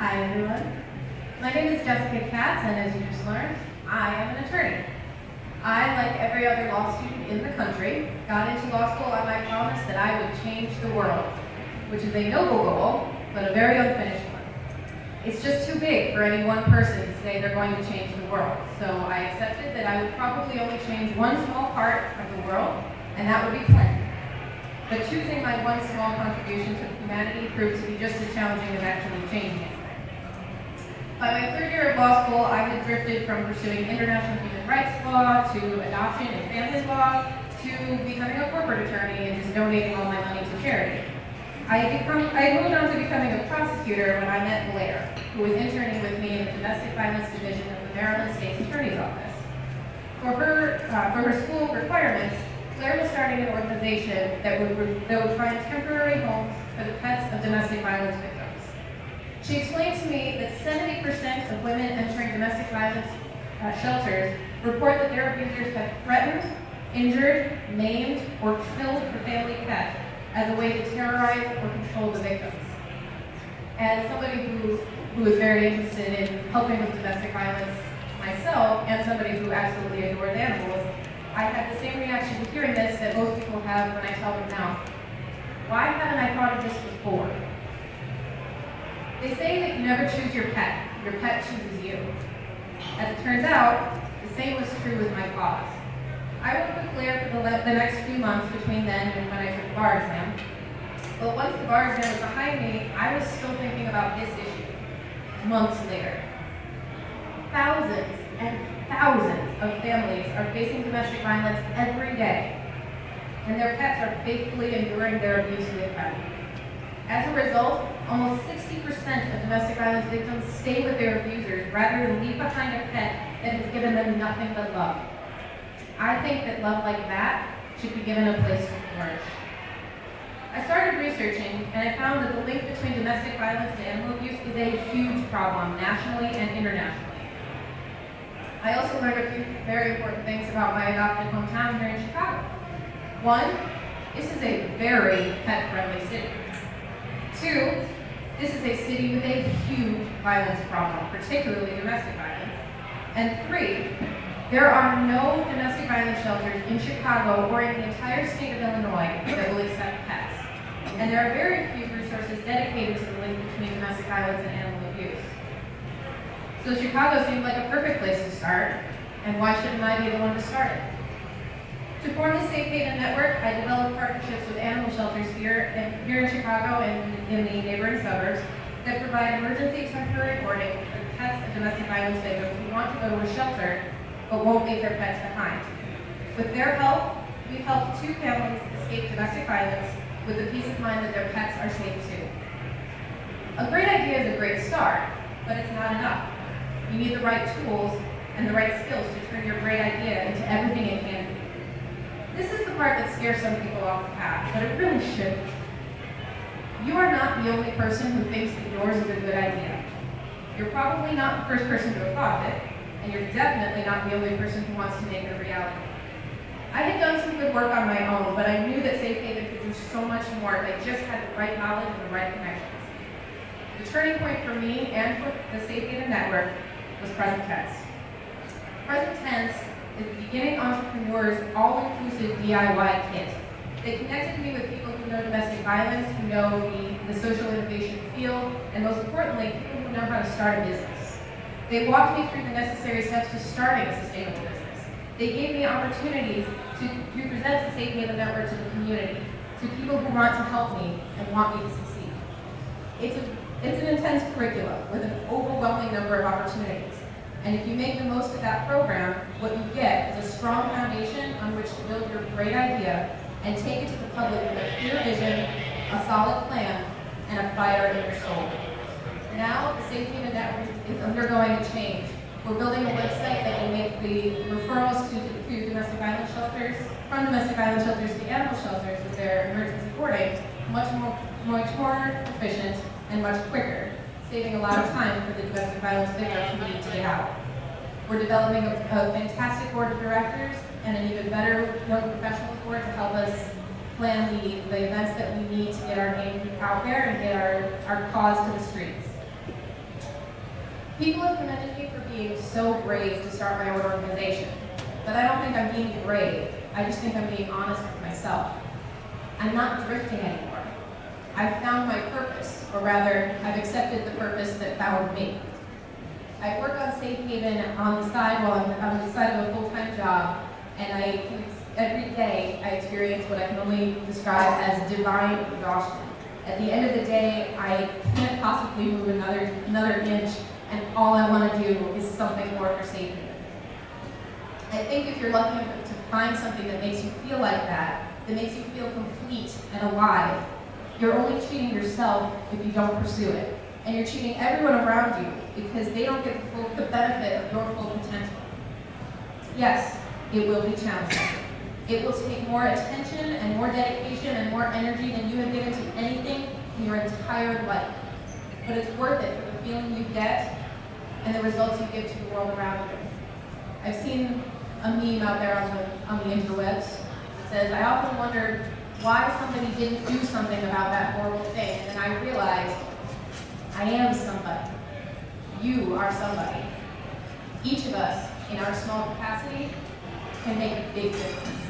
Hi everyone. My name is Jessica Katz, and as you just learned, I am an attorney. I, like every other law student in the country, got into law school on my promise that I would change the world, which is a noble goal, but a very unfinished one. It's just too big for any one person to say they're going to change the world, so I accepted that I would probably only change one small part of the world, and that would be plenty. But choosing my one small contribution to humanity proved to be just as challenging as actually changing anything. By my third year of law school, I had drifted from pursuing international human rights law to adoption and family law to becoming a corporate attorney and just donating all my money to charity. I had moved on to becoming a prosecutor when I met Blair, who was interning with me in the Domestic Violence Division of the Maryland State's Attorney's Office. For her school requirements, Blair was starting an organization that would find temporary homes for the pets of domestic violence victims. She explained to me that 70% of women entering domestic violence shelters report that their abusers have threatened, injured, maimed, or killed the family pet as a way to terrorize or control the victims. As somebody who is very interested in helping with domestic violence myself, and somebody who absolutely adores animals, I had the same reaction to hearing this that most people have when I tell them now. Why haven't I thought of this before? They say that you never choose your pet chooses you. As it turns out, the same was true with my cause. I worked with Blair for the next few months between then and when I took the bar exam. But once the bar exam was behind me, I was still thinking about this issue, months later. Thousands and thousands of families are facing domestic violence every day, and their pets are faithfully enduring their abuse with them. As a result, almost 60% of domestic violence victims stay with their abusers rather than leave behind a pet that has given them nothing but love. I think that love like that should be given a place to flourish. I started researching, and I found that the link between domestic violence and animal abuse is a huge problem nationally and internationally. I also learned a few very important things about my adopted hometown here in Chicago. One, this is a very pet-friendly city. Two, this is a city with a huge violence problem, particularly domestic violence. And three, there are no domestic violence shelters in Chicago or in the entire state of Illinois that will accept pets. And there are very few resources dedicated to the link between domestic violence and animal abuse. So Chicago seemed like a perfect place to start, and why shouldn't I be the one to start it? To form the Safe Haven Network, I developed partnerships with animal shelters here in Chicago and in the neighboring suburbs that provide emergency temporary boarding for pets of domestic violence victims who want to go to a shelter but won't leave their pets behind. With their help, we've helped 2 families escape domestic violence with the peace of mind that their pets are safe too. A great idea is a great start, but it's not enough. You need the right tools and the right skills to turn your great idea into everything it can be. This is the part that scares some people off the path, but it really shouldn't. You are not the only person who thinks that yours is a good idea. You're probably not the first person to have thought of it, and you're definitely not the only person who wants to make it a reality. I had done some good work on my own, but I knew that Safe Haven could do so much more if I just had the right knowledge and the right connections. The turning point for me and for the Safe Haven Network was PresenTense. PresenTense is the beginning entrepreneur's all-inclusive DIY kit. They connected me with people who know domestic violence, who know the social innovation field, and most importantly, people who know how to start a business. They walked me through the necessary steps to starting a sustainable business. They gave me opportunities to present the Safe Haven Network to the community, to people who want to help me and want me to succeed. It's an intense curriculum with an overwhelming number of opportunities. And if you make the most of that program, what you get is a strong foundation on which to build your great idea and take it to the public with a clear vision, a solid plan, and a fire in your soul. Now, the Safe Haven Network is undergoing a change. We're building a website that will make the referrals to domestic violence shelters, from domestic violence shelters to animal shelters with their emergency boarding, much more efficient and much quicker, saving a lot of time for the domestic violence victims who need to get out. We're developing a fantastic board of directors and an even better young professionals board to help us plan the events that we need to get our name out there and get our cause to the streets. People have commended me for being so brave to start my own organization, but I don't think I'm being brave. I just think I'm being honest with myself. I'm not drifting anymore. I've found my purpose, or rather, I've accepted the purpose that found me. I work on Safe Haven on the side while I'm on the side of a full-time job, and every day I experience what I can only describe as divine exhaustion. At the end of the day, I can't possibly move another inch, and all I want to do is something more for Safe Haven. I think if you're lucky enough to find something that makes you feel like that makes you feel complete and alive, you're only cheating yourself if you don't pursue it. And you're cheating everyone around you because they don't get the benefit of your full potential. Yes, it will be challenging. It will take more attention and more dedication and more energy than you have given to anything in your entire life. But it's worth it for the feeling you get and the results you give to the world around you. I've seen a meme out there on the interwebs that says, I often wondered why somebody didn't do something about that horrible thing, and then I realized I am somebody. You are somebody. Each of us, in our small capacity, can make a big difference.